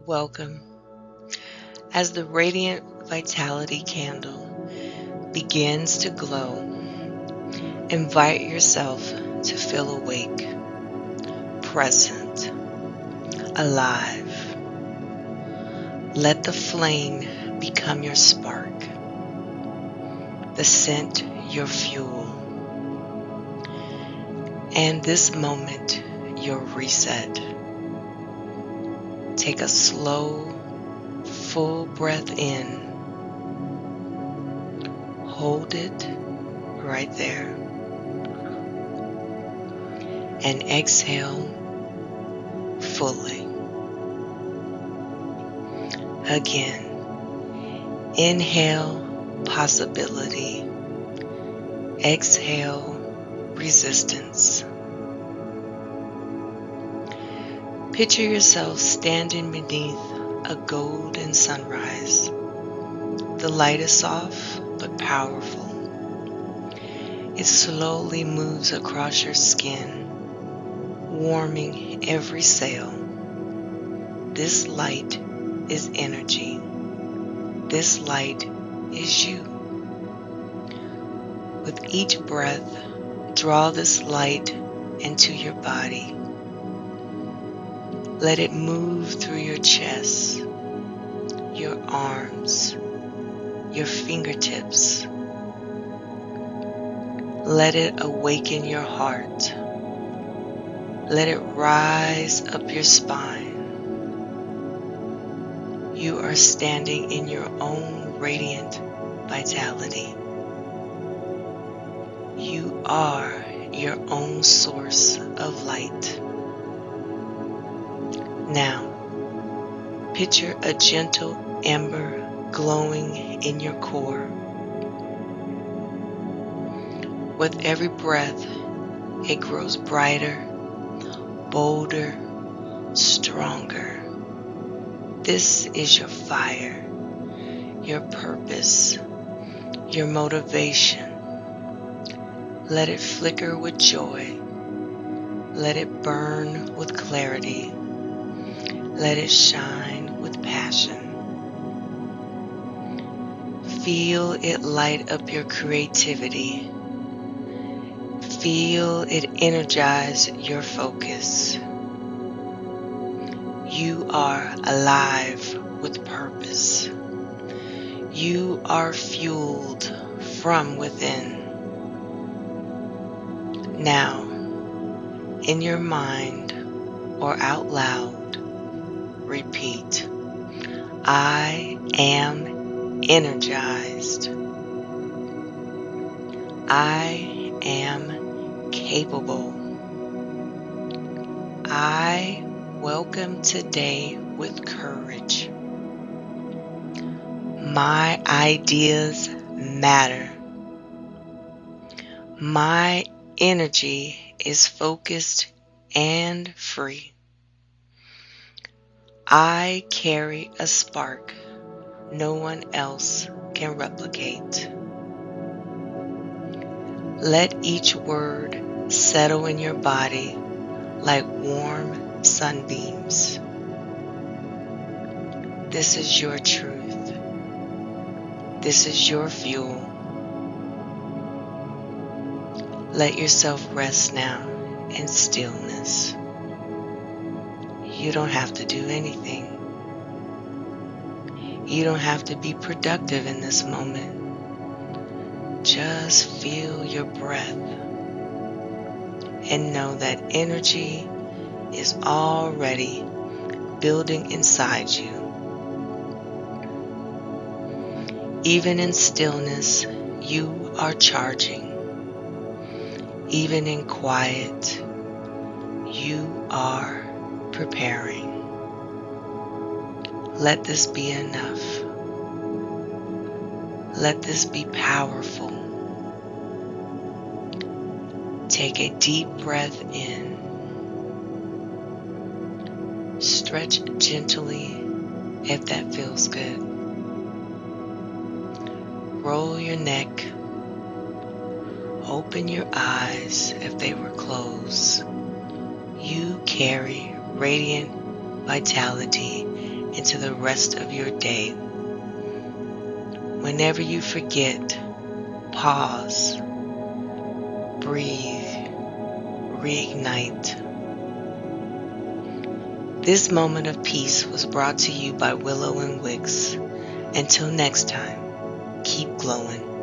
Welcome. As the radiant vitality candle begins to glow, invite yourself to feel awake, present, alive. Let the flame become your spark, the scent your fuel, and this moment your reset. Take a slow, full breath in. Hold it right there. And exhale fully. Again, inhale possibility. Exhale resistance. Picture yourself standing beneath a golden sunrise. The light is soft but powerful. It slowly moves across your skin, warming every cell. This light is energy. This light is you. With each breath, draw this light into your body. Let it move through your chest, your arms, your fingertips. Let it awaken your heart. Let it rise up your spine. You are standing in your own radiant vitality. You are your own source of light. Now, picture a gentle ember glowing in your core. With every breath, it grows brighter, bolder, stronger. This is your fire, your purpose, your motivation. Let it flicker with joy. Let it burn with clarity. Let it shine with passion. Feel it light up your creativity. Feel it energize your focus. You are alive with purpose. You are fueled from within. Now, in your mind or out loud, repeat, I am energized. I am capable. I welcome today with courage. My ideas matter. My energy is focused and free. I carry a spark no one else can replicate. Let each word settle in your body like warm sunbeams. This is your truth. This is your fuel. Let yourself rest now in stillness. You don't have to do anything. You don't have to be productive in this moment. Just feel your breath and know that energy is already building inside you. Even in stillness, you are charging. Even in quiet, you are preparing. Let this be enough. Let this be powerful. Take a deep breath in. Stretch gently if that feels good. Roll your neck. Open your eyes if they were closed. You carry radiant vitality into the rest of your day. Whenever you forget, pause, breathe, reignite. This moment of peace was brought to you by Willow and Wicks. Until next time, keep glowing.